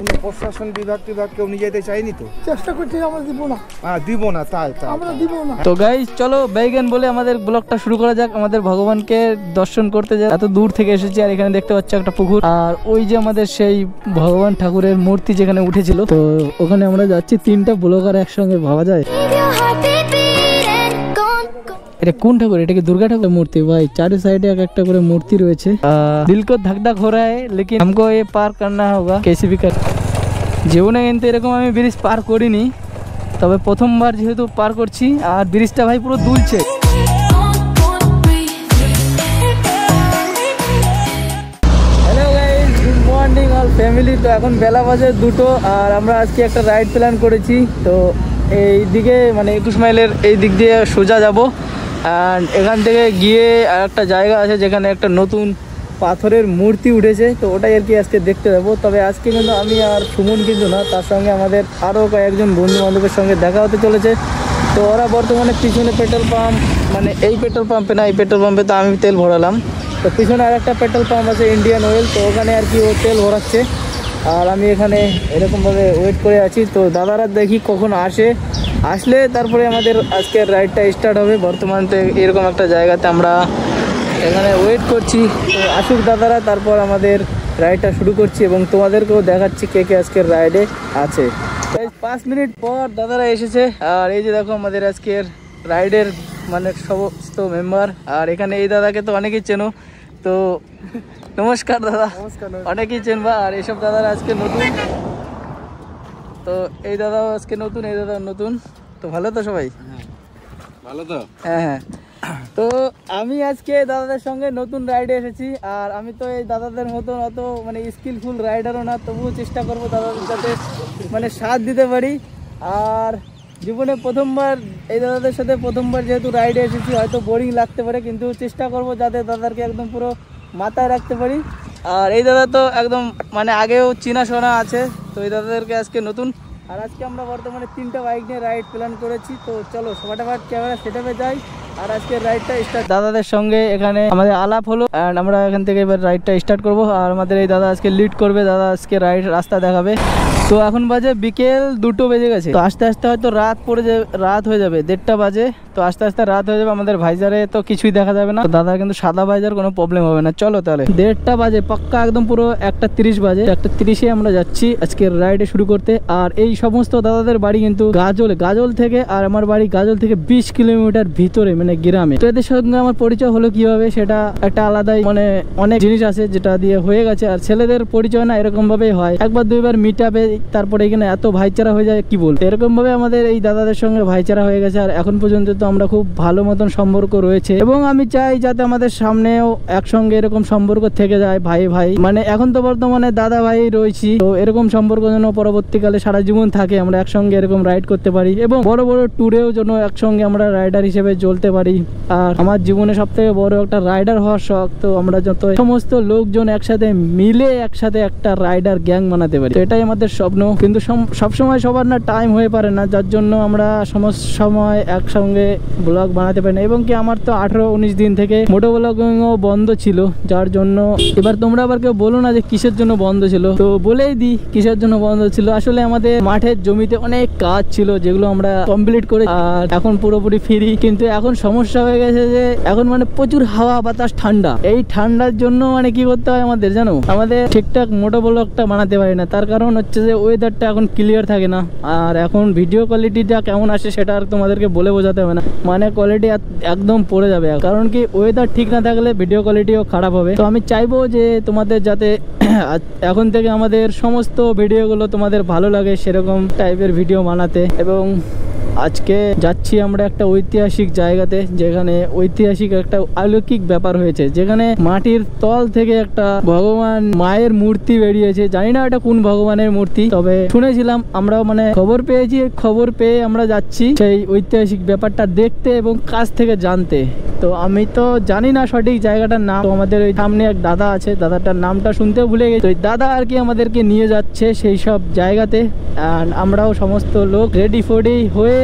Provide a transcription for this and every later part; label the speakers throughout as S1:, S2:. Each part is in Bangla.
S1: এমনি প্রশাসন বিভাগ কেউ নিয়ে যেতে চায়নি তো,
S2: চেষ্টা করছি, আমরা দিব না।
S1: দিব না, তাই
S2: আমরা দিব না।
S3: তো গাইস চলো বাইগান বলে আমাদের ব্লগটা শুরু করা যাক। আমাদের ভগবানকে দর্শন করতে যাই, এত দূর থেকে এসেছি। আর এখানে দেখতে পাচ্ছি একটা পুকুর, আর ওই যে আমাদের সেই ভগবান ঠাকুরের মূর্তি যেখানে উঠেছিল, তো ওখানে আমরা যাচ্ছি। 3টা ব্লগার একসঙ্গে ভাবা যায়। এটা কোন ঠাকুর? এটা কি দুর্गा ठाकुर मूर्ति? भाई चारों साइड एक একটা করে মূর্তি রয়েছে। दिल को धक धक हो रहा है, लेकिन हमको ये पार करना होगा कैसे भी कर। জীবনে কিন্তু এরকম আমি ব্রিজ পার করিনি, তবে প্রথমবার যেহেতু পার করছি। আর ব্রিজটা ভাই পুরো দুলছে। Hello guys, good morning all family. তো এখন বেলা বাজে 2টো, আর আমরা আজকে একটা রাইড প্ল্যান করেছি। তো এই দিকে মানে 21 মাইলের এই দিক দিয়ে সোজা যাব। অ্যান্ড এখান থেকে গিয়ে আর একটা জায়গা আছে যেখানে একটা নতুন পাথরের মূর্তি উঠেছে, তো ওটাই আর কি আজকে দেখতে যাবো। তবে আজকে কিন্তু আমি আর সুমন কিন্তু না, তার সঙ্গে আমাদের আরও কয়েকজন বন্ধু বান্ধবের সঙ্গে দেখা হতে চলেছে। তো ওরা বর্তমানে পিছনে পেট্রোল পাম্প, মানে এই পেট্রোল পাম্পে না, এই পেট্রোল পাম্পে তো আমি তেল ভরালাম। তো পিছনে আর একটা পেট্রোল পাম্প আছে ইন্ডিয়ান অয়েল, তো ওখানে আর কি ও তেল ভরাচ্ছে। আর আমি এখানে এরকমভাবে ওয়েট করে আছি। তো দাদারা দেখি কখন আসলে তারপরে আমাদের আজকের রাইডটা স্টার্ট হবে। বর্তমানে এরকম একটা জায়গাতে আমরা এখানে ওয়েট করছি। তো আসুক দাদারা, তারপর আমাদের রাইডটা শুরু করছি এবং তোমাদেরকেও দেখাচ্ছি কে কে আজকের রাইডে আছে। 5 মিনিট পর দাদারা এসেছে। আর এই যে দেখো আমাদের আজকের রাইডের মানে সমস্ত মেম্বার। আর এখানে এই দাদাকে তো অনেকেই চেনো, তো নমস্কার দাদা। অনেকেই চেনবা। আর এইসব দাদারা আজকে নতুন, তো এই দাদাও আজকে নতুন, এই দাদাও নতুন। তো ভালো তো সবাই?
S1: ভালো তো?
S3: হ্যাঁ। তো আমি আজকে দাদাদের সঙ্গে নতুন রাইডে এসেছি। আর আমি তো এই দাদাদের মতন অত মানে স্কিলফুল রাইডারও না, তবুও চেষ্টা করবো দাদাদের সাথে মানে সাথ দিতে পারি। আর জীবনে প্রথমবার এই দাদাদের সাথে যেহেতু রাইডে এসেছি, হয়তো বোরিং লাগতে পারে, কিন্তু চেষ্টা করব যাতে দাদাকে একদম পুরো মাথায় রাখতে পারি। আর এই দাদা তো একদম মানে আগেও চেনাশোনা আছে, তো এই দাদাদেরকে আজকে নতুন। আর আজকে আমরা বর্তমানে 3টা বাইক নিয়ে রাইড প্ল্যান করেছি। তো চলো ফটাফট ক্যামেরা সেটআপে যাই আর আজকে রাইডটা স্টার্ট। দাদাদের সঙ্গে এখানে আমাদের আলাপ হলো, অ্যান্ড আমরা এখান থেকে এবার রাইডটা স্টার্ট করব। আর আমাদের এই দাদা আজকে লিড করবে, দাদা আজকে রাস্তা দেখাবে। তো এখন বাজে বিকেল 2টো বেজে গেছে। তো আস্তে আস্তে হয়তো রাত হয়ে যাবে, 1:30 বাজে। তো আস্তে আস্তে রাত হয়ে যাবে। আমাদের ভাইজারে তো কিছুই দেখা যাবে না, তো দাদা কিন্তু সাদা ভাইজার কোনো প্রবলেম হবে না। চলো তাহলে 1:30 বাজে পাক্কা, একদম পুরো 1:30 বাজে। 1:30-এ আমরা যাচ্ছি আজকের রাইডে শুরু করতে। আর এই সমস্ত দাদাদের বাড়ি কিন্তু গাজল থেকে, আর আমার বাড়ি গাজল থেকে 20 কিলোমিটার ভিতরে, মানে গ্রামে। তো এদের সঙ্গে আমার পরিচয় হলো কিভাবে, সেটা একটা আলাদাই মানে অনেক জিনিস আছে যেটা দিয়ে হয়ে গেছে। আর ছেলেদের পরিচয় না এরকম ভাবেই হয়, 1-2বার মিট আপে, তারপরে এখানে এত ভাইচারা হয়ে যায় কি বলতে। এরকম ভাবে আমাদের এই দাদাদের সঙ্গে ভাইচারা হয়ে গেছে। আর এখন পর্যন্ত তো আমরা খুব ভালো মতন সম্পর্ক রয়েছে, এবং আমি চাই যাতে আমাদের সামনেও একসঙ্গে এরকম সম্পর্ক থেকে যায়, ভাই। মানে এখন তো বর্তমানে দাদা ভাই রয়েছি, তো এরকম সম্পর্ক যেন পরবর্তীকালে সারা জীবন থাকে, আমরা একসঙ্গে এরকম রাইড করতে পারি, এবং বড় বড় ট্যুরেও যেন একসঙ্গে আমরা রাইডার হিসেবে চলতে পারি। আর আমার জীবনে সব থেকে বড় একটা রাইডার হওয়ার শখ। তো আমরা যত সমস্ত লোকজন একসাথে মিলে একসাথে একটা রাইডার গ্যাং বানাতে পারি, তো এটাই আমাদের স্বপ্ন। কিন্তু সবসময় সবার না টাইম হয়ে পারে না, যার জন্য আমরা সময় একসঙ্গে ব্লগ বানাতে পারি না। এবং কি আমার তো 18-19 দিন থেকে মোটো ব্লগিংও বন্ধ ছিল, যার জন্য এবার তোমরা আবার কেউ বলো না যে কিসের জন্য বন্ধ ছিল, তো বলেই দিই কিসের জন্য বন্ধ ছিল। আসলে আমাদের মাঠের জমিতে অনেক কাজ ছিল, যেগুলো আমরা কমপ্লিট করে আর এখন পুরোপুরি ফ্রি। কিন্তু এখন সমস্যা হয়ে গেছে যে এখন মানে প্রচুর হাওয়া বাতাস, ঠান্ডা। এই ঠান্ডার জন্য মানে কি করতে হয় আমাদের জানো, আমাদের ঠিকঠাক মোটো ব্লগটা বানাতে পারি না। তার কারণ হচ্ছে যে ওয়েদারটা এখন ক্লিয়ার থাকে না। আর এখন ভিডিও কোয়ালিটিটা কেমন আসে সেটা আর তোমাদেরকে বলে বোঝাতে হবে না, মানে কোয়ালিটি একদম পড়ে যাবে। কারণ কি ওয়েদার ঠিক না থাকলে ভিডিও কোয়ালিটিও খারাপ হবে। তো আমি চাইবো যে তোমাদের যাতে এখন থেকে আমাদের সমস্ত ভিডিওগুলো তোমাদের ভালো লাগে, সেরকম টাইপের ভিডিও বানাতে। এবং আজকে যাচ্ছি আমরা একটা ঐতিহাসিক জায়গাতে, যেখানে ঐতিহাসিক একটা অলৌকিক ব্যাপার হয়েছে, যেখানে মাটির তল থেকে একটা ভগবান মায়ের মূর্তি বেরিয়েছে। জানি না এটা কোন ভগবানের মূর্তি, তবে শুনেছিলাম, আমরাও মানে খবর পেয়েছি, খবর পেয়ে আমরা যাচ্ছি সেই ঐতিহাসিক ব্যাপারটা দেখতে এবং কাছ থেকে জানতে। তো আমি তো জানি না সঠিক জায়গাটার নাম। তো আমাদের ওই সামনে এক দাদা আছে, দাদাটার নামটা শুনতেও ভুলে গেছি। তো দাদা আর কি আমাদেরকে নিয়ে যাচ্ছে সেই সব জায়গাতে। আর আমরাও সমস্ত লোক রেডি ফোডি হয়ে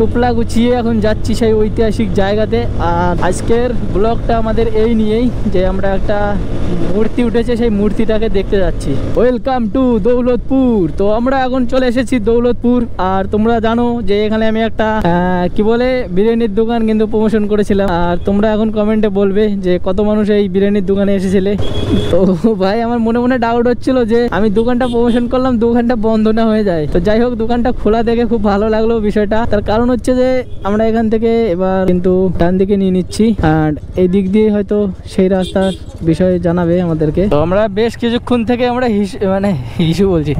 S3: টোপলা গুছিয়ে এখন যাচ্ছি সেই ঐতিহাসিক জায়গাতে। আর আজকের ব্লগটা আমাদের এই নিয়েই যে আমরা একটা মূর্তি উঠেছে সেই মূর্তিটাকে দেখতে যাচ্ছি। Welcome to Daulatpur. তো আমরা এখন চলে এসেছি দৌলতপুর। আর তোমরা জানো যে এখানে আমি একটা কি বলে বিরিয়ানির দোকান কিন্তু প্রমোশন করেছিলাম। আর তোমরা এখন কমেন্টে বলবে যে কত মানুষ এই বিরিয়ানির দোকানে এসেছিলে। তো ভাই আমার মনে মনে ডাউট হচ্ছিল যে আমি দোকানটা প্রমোশন করলাম, দোকানটা বন্ধ না হয়ে যায়। তো যাই হোক, দোকানটা খোলা দেখে খুব ভালো লাগলো বিষয়টা। তার কারণ হচ্ছে যে আমরা এখান থেকে এবার কিন্তু ডান দিকে নিয়ে নিচ্ছি। আর এই দিক দিয়ে হয়তো সেই রাস্তার বিষয়ে জানাবে আমাদেরকে। তো আমরা বেশ কিছুক্ষণ থেকে আমরা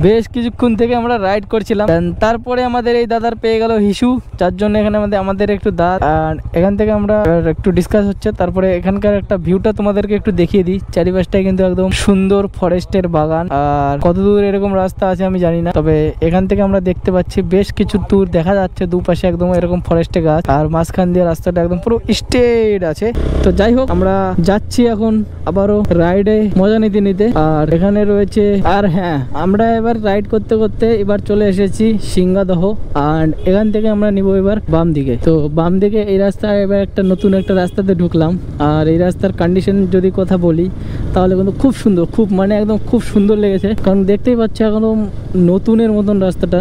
S3: বেশ কিছুক্ষণ থেকে আমরা রাইড করছিলাম। তারপরে আমাদের এই দাদার পেয়ে গেল হিসু, যার জন্য এখানে আমাদের একটু দাঁত। আর এখান থেকে আমরা একটু ডিসকাস হচ্ছে। তারপরে এখানকার একটা ভিউটা তোমাদেরকে একটু দেখিয়ে দিই। চারিপাশটাই কিন্তু একদম সুন্দর ফরেস্টের বাগান। আর কতদূর এরকম রাস্তা আছে আমি জানি না, তবে এখান থেকে আমরা দেখতে পাচ্ছি বেশ কিছু দূর দেখা যাচ্ছে দুপাশে একদম এরকম ফরেস্টে গাছ। আর মাঝখান দিয়ে রাস্তাটা একদম পুরো স্ট্রেট আছে। তো যাই হোক, আমরা যাচ্ছি এখন আবারও রাইডে মজা নিতে নিতে। আর এখানে রয়েছে, আর হ্যাঁ, আমরা এবার রাইড করতে করতে এবার চলে এসেছি সিংহাদহ। আর এখান থেকে আমরা নিব এবার বাম দিকে। তো বাম দিকে এই রাস্তায় এবার একটা নতুন একটা রাস্তাতে ঢুকলাম। আর এই রাস্তার কন্ডিশন যদি কথা বলি তাহলে কিন্তু খুব সুন্দর, খুব মানে একদম খুব সুন্দর লেগেছে। কারণ দেখতেই পাচ্ছ একদম নতুনের মতন রাস্তাটা।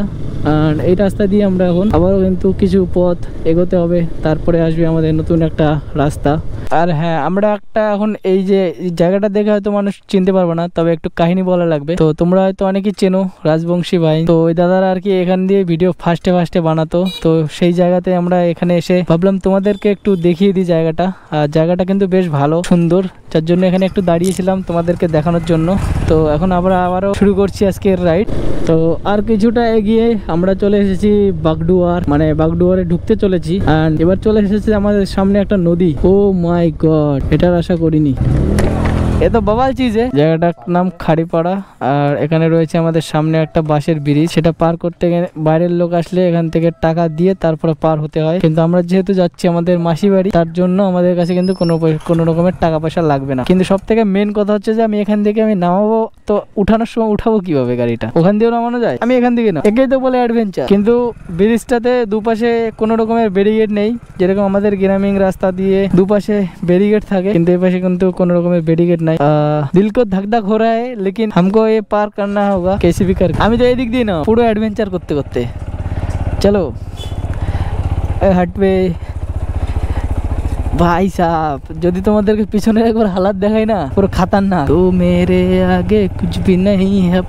S3: আর এই রাস্তা দিয়ে আমরা এখন আবারও কিন্তু কিছু পথ এগোতে হবে, তারপরে আসবে আমাদের নতুন একটা রাস্তা। আর হ্যাঁ, আমরা একটা এখন এই যে জায়গাটা দেখে হয়তো মানুষ চিনতে পারবে না, তবে একটু কাহিনী বলা লাগবে। তো তোমরা হয়তো অনেকেই চেনো রাজবংশী ভাই। তো ওই দাদারা আর কি এখান দিয়ে ভিডিও ফার্স্টে বানাতো। তো সেই জায়গাতে আমরা এখানে এসে ভাবলাম তোমাদেরকে একটু দেখিয়ে দিই জায়গাটা। আর জায়গাটা কিন্তু বেশ ভালো সুন্দর, যার জন্য এখানে একটু দাঁড়িয়েছিলাম তোমাদেরকে দেখানোর জন্য। তো এখন আমরা আবারও শুরু করছি আজকের রাইড। তো আর কিছুটা এগিয়ে আমরা চলে এসেছি বাগডুয়ার, মানে বাগডুয়ারে ঢুকতে চলেছি। আর এবার চলে এসেছে আমাদের সামনে একটা নদী। ও মাই গড, এটার আশা করিনি। এ তো বাবাল চিজে। জায়গাটার নাম খাড়িপাড়া। আর এখানে রয়েছে আমাদের সামনে একটা বাঁশের ব্রিজ। সেটা পার করতে গেলে বাইরের লোক আসলে এখান থেকে টাকা দিয়ে তারপরে পার হতে হয়। কিন্তু আমরা যেহেতু যাচ্ছি আমাদের মাসি বাড়ি, তার জন্য আমাদের কাছে কিন্তু কোনো রকমের টাকা পয়সা লাগবে না। কিন্তু সব থেকে মেন কথা হচ্ছে যে আমি এখান থেকে নামাবো, তো উঠানোর সময় উঠাবো কিভাবে গাড়িটা? ওখান দিয়েও নামানো যায়? আমি এখান থেকে না, একেই তো বলে অ্যাডভেঞ্চার। কিন্তু ব্রিজটাতে দুপাশে কোনো রকমের ব্যারিকেড নেই, যেরকম আমাদের গ্রামীণ রাস্তা দিয়ে দুপাশে ব্যারিকেড থাকে, কিন্তু এই পাশে কিন্তু কোনো রকমের ব্যারিকেড নাই। दिल को धक धक हो रहा है, लेकिन हमको ये पार करना होगा कैसे भी करके। আমি তো এই দিক দিয়ে না পুরো অ্যাডভেঞ্চার করতে করতে চলো হাঁটবে। ভাই সাহেব, যদি তোমাদেরকে পিছনে একবার হালাত দেখাই না, পুরো খাতারনাক। তো মেরে আগে কুছ ভি নেই হ্যাঁ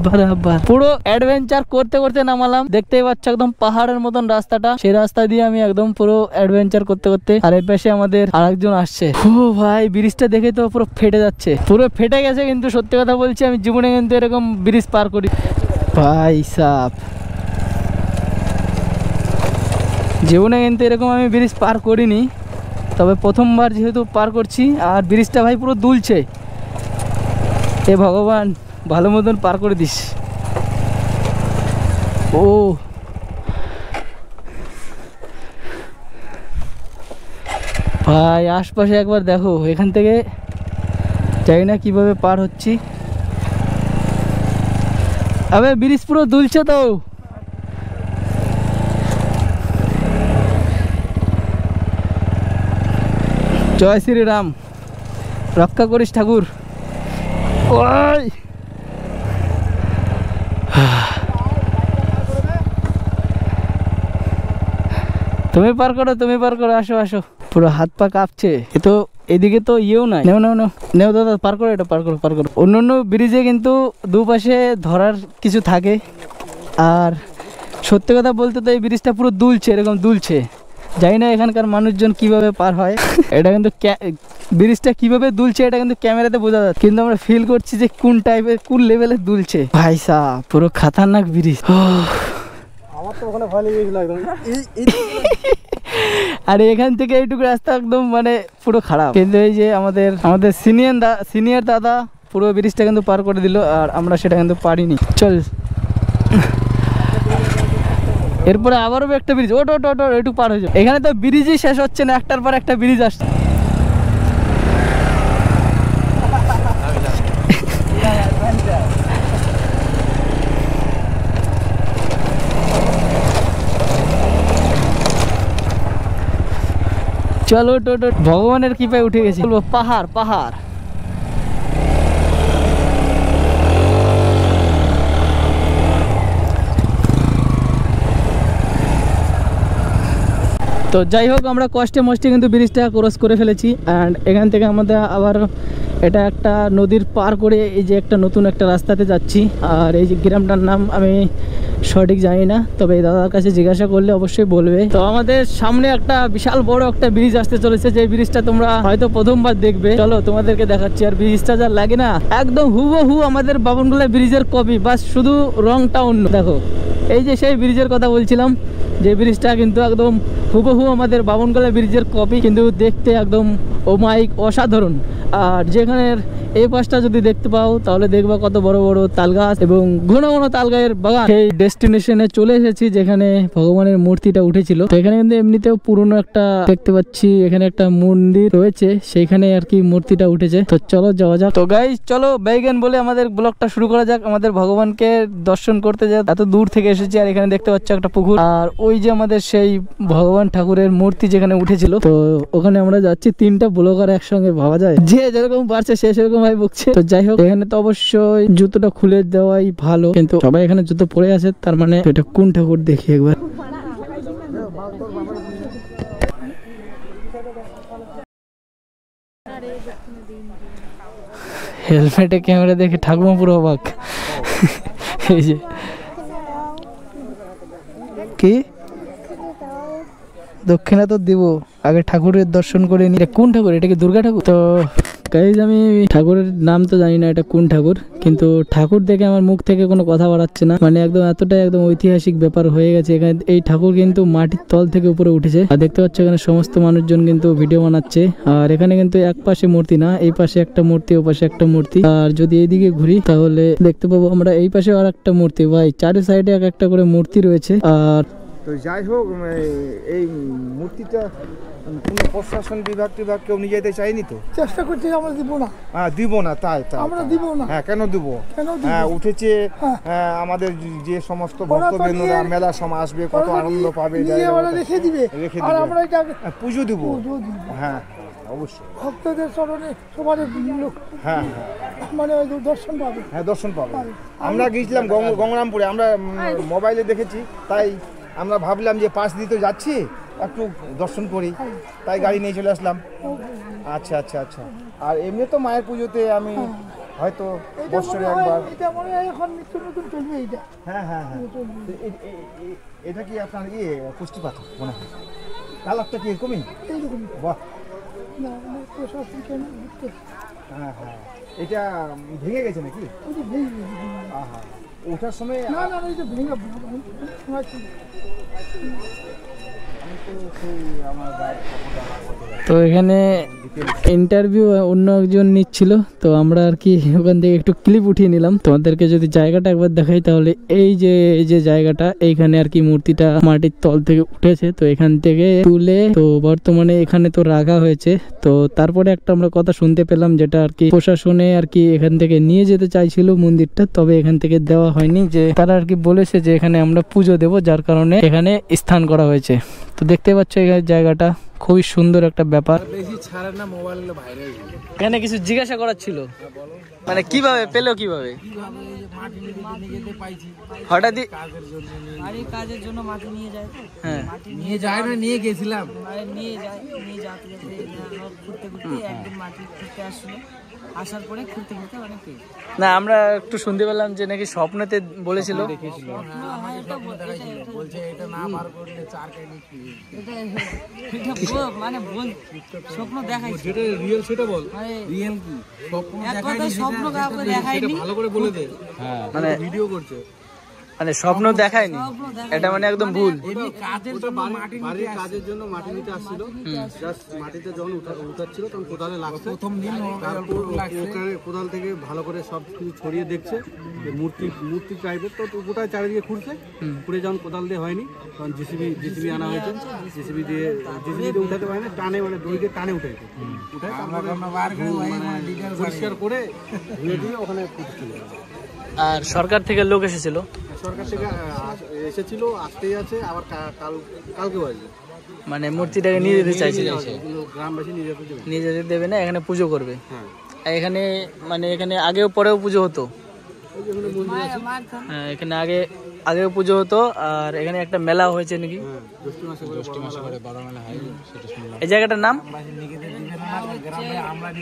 S3: বরাবর। পুরো অ্যাডভেঞ্চার করতে করতে নামালাম। দেখতেই পাচ্ছ একদম পাহাড়ের মতন রাস্তাটা, সেই রাস্তা দিয়ে আমি একদম পুরো অ্যাডভেঞ্চার করতে করতে। আর এই পাশে আমাদের আরেকজন আসছে। ও ভাই, ব্রিজটা দেখে তো পুরো ফেটে যাচ্ছে, পুরো ফেটে গেছে। কিন্তু সত্যি কথা বলছি, আমি জীবনে কিন্তু এরকম ব্রিজ পার করি ভাই সাহেব, জীবনে কিন্তু এরকম আমি ব্রিজ পার করিনি। তবে প্রথমবার যেহেতু পার করছি। আর ব্রিজটা ভাই পুরো দুলছে। এ ভগবান, ভালো মতন পার করে দিস। ও ভাই, আশপাশে একবার দেখো। এখান থেকে জানি না কিভাবে পার হচ্ছি। আবে ব্রিজ পুরো দুলছে তো। জয় শ্রীরাম, রক্ষা করিস ঠাকুর। ওই তুমি পার করো, তুমি পার করো, আসো আসো। পুরো হাত পা কাঁপছে। এ তো এদিকে তো ইয়েও নাই। নেও নেও নেও নেও দাদা, পার করো, এটা পার করো, পার করো। অন্য অন্য ব্রিজে কিন্তু দুপাশে ধরার কিছু থাকে। আর সত্যি কথা বলতে তো এই ব্রিজটা পুরো দুলছে, এরকম দুলছে। জানি না এখানকার মানুষজন কিভাবে পার হয়। এটা কিন্তু ব্রিজটা কিভাবে দুলছে এটা কিন্তু ক্যামেরাতে বোঝা যাচ্ছে, কিন্তু আমরা ফিল করছি যে কোন টাইপের, কোন লেভেলের দুলছে। ভাই সাহেব, পুরো খাতারনাক ব্রিজ।
S2: আমার তো ওখানে ভয় লেগে গেছিল একদম।
S3: আর এখান থেকে এইটুকু রাস্তা একদম মানে পুরো খারাপ। কিন্তু এই যে আমাদের সিনিয়র দাদা পুরো ব্রিজটা কিন্তু পার করে দিল। আর আমরা সেটা কিন্তু পারিনি। চল, এরপরে আবারও একটা ব্রিজ। ওট ওট ওট একটু পার হয়ে যাবে। এখানে তো ব্রিজই শেষ হচ্ছে না, একটার পর একটা ব্রিজ আসছে। চলো টোটো ভগবানের কৃপায় উঠে গেছি, বলবো পাহাড় পাহাড়। তো যাই হোক, আমরা কষ্টে মষ্টে কিন্তু ব্রিজটা ক্রস করে ফেলেছি। অ্যান্ড এখান থেকে আমাদের আবার এটা একটা নদীর পার করে এই যে একটা নতুন একটা রাস্তাতে যাচ্ছি। আর এই যে গ্রামটার নাম আমি সঠিক জানি না, তবে এই দাদার কাছে জিজ্ঞাসা করলে অবশ্যই বলবে। তো আমাদের সামনে একটা বিশাল বড় একটা ব্রিজ আসতে চলেছে, যে ব্রিজটা তোমরা হয়তো প্রথমবার দেখবে। চলো তোমাদেরকে দেখাচ্ছি। আর ব্রিজটা যা লাগে না, একদম হুবহু আমাদের বাবনগোলা ব্রিজের কপি, বাস শুধু রংটা অন্য। দেখো এই যে সেই ব্রিজের কথা বলছিলাম, যে ব্রিজটা কিন্তু একদম হুবহু আমাদের বাবনগোলা ব্রিজের কপি, কিন্তু দেখতে একদম অমায়িক অসাধারণ। আর যেখানের এই পাশটা যদি দেখতে পাও তাহলে দেখবা কত বড় বড় তাল গাছ এবং ঘন ঘন তাল গাছের বাগান। সেই ডেস্টিনেশনে চলে এসেছি যেখানে ভগবানের মূর্তিটা উঠেছিল। তো এখানে কিন্তু এমনিতেও পুরনো একটা দেখতে পাচ্ছি, এখানে একটা মন্দির রয়েছে, সেইখানে আর কি মূর্তিটা উঠেছে। তো চলো যাওয়া যাক। তো গাইস চলো বেগেন বলে আমাদের ব্লগটা শুরু করা যাক। আমাদের ভগবানকে দর্শন করতে যাক, এত দূর থেকে এসেছি। আর এখানে দেখতে পাচ্ছি একটা পুকুর, আর ওই যে আমাদের সেই ভগবান ঠাকুরের মূর্তি যেখানে উঠেছিল। তো ওখানে আমরা যাচ্ছি। তিনটা ব্লগার একসঙ্গে ভাবা যায়, যে যেরকম পারছে সে সেরকম ভাই বকছে। তো যাই হোক, এখানে তো অবশ্যই জুতোটা খুলে দেওয়াই ভালো, কিন্তু সবাই এখানে জুতো পরে আছে, তার মানে এটা কোন ঠাকুর দেখি একবার। হেলমেটে ক্যামেরা দেখে ঠাকুমা পুরো অবাক। এই যে কি দক্ষিণা তো দিব, আগে ঠাকুরের দর্শন করে নি। কোন ঠাকুর? এটা কি দুর্গা ঠাকুর? তো গাইজ আমি ঠাকুরের নাম তো জানি না এটা কোন ঠাকুর, কিন্তু ঠাকুর দেখে আমার মুখ থেকে কোনো কথা বাড়াচ্ছে না। মানে একদম এতটাই একদম ঐতিহাসিক ব্যাপার হয়ে গেছে। এখানে এই ঠাকুর কিন্তু মাটির তল থেকে উপরে উঠেছে। আর দেখতে পাচ্ছ এখানে সমস্ত মানুষজন কিন্তু ভিডিও বানাচ্ছে। আর এখানে কিন্তু এক পাশে মূর্তি না, এই পাশে একটা মূর্তি, ও পাশে একটা মূর্তি। আর যদি এইদিকে ঘুরি তাহলে দেখতে পাবো আমরা এই পাশে আর একটা মূর্তি। ভাই চারি সাইডে এক একটা করে মূর্তি রয়েছে। আর
S1: তো যাই হোক, এই মূর্তিটা কোনো প্রশাসন বিভাগ টিভাগ কেউ নিয়ে যেতে চাইনি তো?
S2: চেষ্টা করছি, আমরা দিব না।
S1: হ্যাঁ দিব না, তাই তাই
S2: আমরা দিব না।
S1: হ্যাঁ কেন দিব?
S2: কেন দিব?
S1: হ্যাঁ উঠেছে।
S2: হ্যাঁ।
S1: আমাদের যে সমস্ত ভক্তবৃন্দরা মেলা সময় আসবে, কত আনন্দ পাবে,
S2: রেখে দিবে,
S1: রেখে
S2: আর
S1: দিবে,
S2: আমরা এটা
S1: পুজো দিব।
S2: পুজো দিব।
S1: হ্যাঁ অবশ্যই,
S2: ভক্তদের চরণে সবার লোক
S1: হ্যাঁ
S2: মানে ওই দর্শন পাবে।
S1: হ্যাঁ দর্শন পাবে। আমরা গিয়েছিলাম গঙ্গরামপুরে, আমরা মোবাইলে দেখেছি, তাই আমরা ভাবলাম যে পাশ দিয়ে তো যাচ্ছি, একটু দর্শন করি, তাই গাড়ি নিয়ে চলে আসলাম। আচ্ছা আচ্ছা আচ্ছা। আর এমনি তো মায়ের পুজোতে আমি হয়তো বছরে একবার।
S2: এটা মনে হয় এখন নিত্য নতুন চলবে এইটা।
S1: হ্যাঁ হ্যাঁ হ্যাঁ। এটা কি আপনার পুষ্টি পাথর মনে হয়? কালারটা কি এরকমই?
S2: এইরকম
S1: বাহ।
S2: না প্রশাসন কেন দিতে?
S1: হ্যাঁ হ্যাঁ। এটা ভেঙে গেছে নাকি?
S2: ওটা ভেঙে গেছে।
S1: আহা, ওঠার সময়
S2: না না এটা ভেঙে শোনাচ্ছি।
S3: তো এখানে ইন্টারভিউ অন্য একজন নিচ্ছিল, তো আমরা আর কি ওখান থেকে একটু ক্লিপ উঠিয়ে নিলাম। তোমাদেরকে যদি জায়গাটা একবার দেখাই তাহলে এই যে জায়গাটা, এইখানে আর কি মূর্তিটা মাটির তল থেকে উঠেছে। তো এখান থেকে তুলে তো বর্তমানে এখানে তো রাখা হয়েছে। তো তারপরে একটা আমরা কথা শুনতে পেলাম, যেটা আর কি প্রশাসনে আর কি এখান থেকে নিয়ে যেতে চাইছিল মন্দিরটা, তবে এখান থেকে দেওয়া হয়নি। যে তারা আর কি বলেছে যে এখানে আমরা পুজো দেব, যার কারণে এখানে স্থান করা হয়েছে। তো দেখতে পাচ্ছ এই জায়গাটা খুবই সুন্দর একটা ব্যাপার। এখানে কিছু জিজ্ঞাসা করার ছিল, মানে কিভাবে পেলো, কিভাবে হঠাৎ
S4: কাজের জন্য মাটি নিয়ে যায়।
S3: হ্যাঁ
S4: নিয়ে যায় না, নিয়ে গেছিলাম, নিয়ে যায়, নিয়ে যাতে ঘুরতে ঘুরতে একদিন মাটি ঘুরতে আসলো, আসার পরে ঘুরতে ঘুরতে অনেক
S3: না, আমরা একটু শুনতে পেলাম যে নাকি স্বপ্নতে বলেছিল।
S4: মানে স্বপ্ন দেখাই, স্বপ্ন কাউকে দেখায়নি,
S5: ভালো করে বলে দে।
S3: মানে
S5: ভিডিও করছে,
S3: মানে স্বপ্ন দেখায়নি, এটা মানে একদম ভুল।
S5: কাজের জন্য মাটি নিতে আসছিল, জাস্ট মাটিতে যখন উঠাচ্ছিল তখন কোদালে লাগছে। প্রথম দিন কোদাল থেকে ভালো করে সব কিছু ছড়িয়ে দেখছে যে মূর্তি টাইপের, তো গোটায় চারিদিকে খুঁড়ছে। খুঁড়ে যখন কোদাল দিয়ে হয়নি তখন জিসিবি আনা হয়েছে। জিসিবি দিয়ে উঠাতে পারে না, টানে মানে দড়ি দিয়ে টানে উঠেছে। উঠায় পরিষ্কার করে ধুয়ে দিয়ে ওখানে প্রতিষ্ঠিত।
S3: আর সরকার থেকে লোক এসেছিল,
S5: সরকার থেকে এসেছিল, আসতেই আছে, আবার কালকেও আসবে।
S3: মানে মূর্তিটাকে নিয়ে যেতে চাইছিল,
S5: এগুলো গ্রামবাসী নিয়ে যেতে দেবে।
S3: নিয়ে যেতে দেবে না, এখানে পুজো করবে।
S5: হ্যাঁ,
S3: আর এখানে মানে এখানে আগেও পরেও পুজো হতো।
S5: ওই যে ওখানে মন্দির আছে।
S3: হ্যাঁ, এখানে আগেও পুজো হতো। আর এখানে একটা মেলা হয়েছে নাকি,
S5: হ্যাঁ, জ্যৈষ্ঠ মাসে করে বড় মেলা হয়, সেটা শুনলাম।
S3: এই জায়গাটার নাম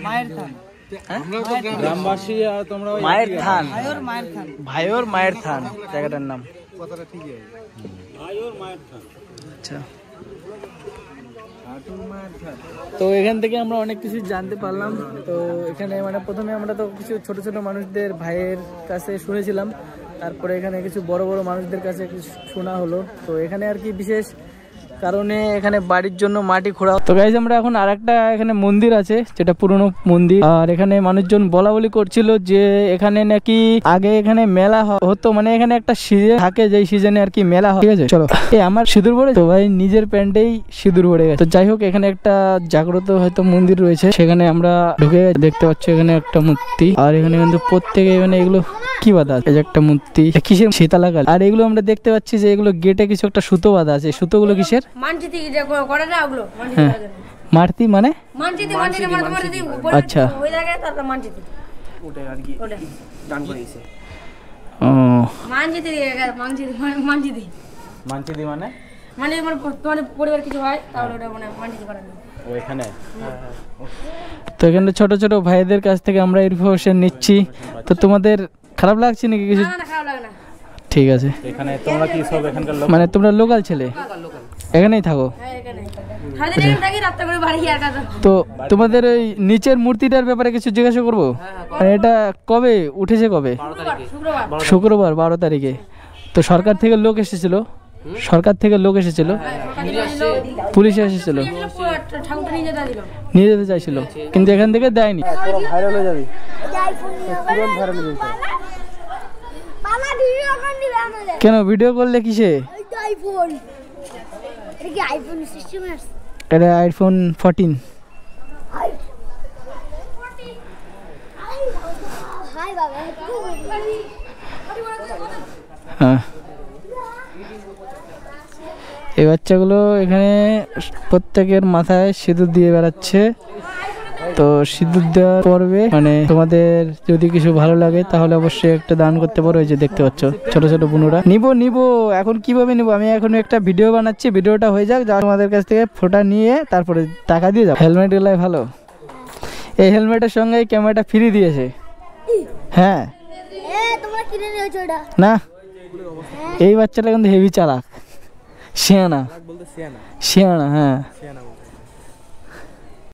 S4: মায়ের থান,
S5: আমরা তো গ্রামবাসী আর তোমরা ওই
S3: মায়ের থান,
S4: ভাইওর মায়ের থান।
S3: ভাইওর মায়ের থান জায়গাটার নাম।
S5: কথাটা ঠিকই আছে।
S3: আচ্ছা, তো এখান থেকে আমরা অনেক কিছু জানতে পারলাম। তো এখানে মানে প্রথমে আমরা তো কিছু ছোট ছোট মানুষদের ভাইয়ের কাছে শুনেছিলাম, তারপরে এখানে কিছু বড় বড় মানুষদের কাছে কিছু শোনা হলো। তো এখানে আর কি বিশেষ কারণে এখানে বাড়ির জন্য মাটি খোঁড়া। তো গাইস আমরা এখন আরেকটা এখানে মন্দির আছে, যেটা পুরনো মন্দির। আর এখানে মানুষজন বলা বলি করছিল যে এখানে নাকি আগে এখানে মেলা হতো, মানে এখানে একটা সিজন থাকে, যেই সিজনে আর কি মেলা হয়। ঠিক আছে, চলো। আমার সিঁদুর পড়ে তো ভাই, নিজের প্যান্টেই সিঁদুর পড়ে গেছে। তো যাই হোক, এখানে একটা জাগ্রত হয়তো মন্দির রয়েছে, সেখানে আমরা ঢুকে দেখতে পাচ্ছি এখানে একটা মূর্তি। আর এখানে কিন্তু প্রত্যেকে মানে এগুলো কি বাঁধা আছে, এই যে একটা মূর্তি কিসের শীতালাকাল। আর এগুলো আমরা দেখতে পাচ্ছি যে এগুলো গেটে কিছু একটা সুতো বাঁধা আছে। সুতোগুলো কিসের?
S6: মানচিত্র যে করে না ওগুলো
S3: হ্যাঁ, মারতি মানে
S6: মানচিত্র মানে তোমার যদি
S3: আচ্ছা
S6: ওই জায়গায় তারপর মানচিত্র
S3: ওটা আর কি
S6: ওটা
S3: গান করেছে। ও
S6: মানচিত্র মানচিত্র
S3: মানচিদি মানে
S6: মানে তোমার পরিবার কিছু হয় তাহলে ওটা মানে মানচিত্র করা যায়
S3: ওইখানে। তো এখানে ছোট ছোট ভাইদের কাছ থেকে আমরা ইনফরমেশন নিচ্ছি। তো তোমাদের খারাপ লাগছে নাকি কিছু?
S6: না খারাপ লাগে না।
S3: ঠিক আছে,
S7: এখানে তোমরা কি সব এখানকার লোক?
S3: মানে তোমরা লোকাল ছেলে, এখানেই থাকো?
S6: হ্যাঁ এখানে সারাদিন এখানে থাকি, রাত্রে করে বাড়ি আর কাজ।
S3: তো তোমাদের এই নিচের মূর্তিটার ব্যাপারে কিছু জিজ্ঞাসা করবো? মানে এটা কবে উঠেছে, কবে?
S6: শুক্রবার
S3: শুক্রবার 12 তারিখে। তো সরকার থেকে লোক এসেছিল, সরকার থেকে লোক এসেছিল, পুলিশ এসেছিল,
S6: ঠাকুরটা নিয়ে যেতে দিল।
S3: নিয়ে যেতে চাইছিল, কিন্তু এখান থেকে দেয়নি। ভাইরাল হয়ে যাবে। কেন ভিডিও করলে কিসে? এটা আইফোন 14। হ্যাঁ, এই বাচ্চাগুলো এখানে প্রত্যেকের মাথায় সিঁদুর দিয়ে বেড়াচ্ছে। তো সিঁদুর দেওয়ার পর্বে মানে তোমাদের যদি কিছু ভালো লাগে তাহলে অবশ্যই একটা দান করতে পারো। এই যে দেখতে পাচ্ছ ছোট ছোট বোনরা। নিবো এখন কিভাবে নিবো? আমি এখন একটা ভিডিও বানাচ্ছি, ভিডিওটা হয়ে যাক, যা তোমাদের কাছ থেকে ফোটা নিয়ে তারপরে টাকা দিয়ে যাও। হেলমেট গেলাই ভালো, এই হেলমেটের সঙ্গে ক্যামেরাটা ফ্রি দিয়েছে। হ্যাঁ না, এই বাচ্চাটা কিন্তু হেভি চালাক, শিয়ানা। হ্যাঁ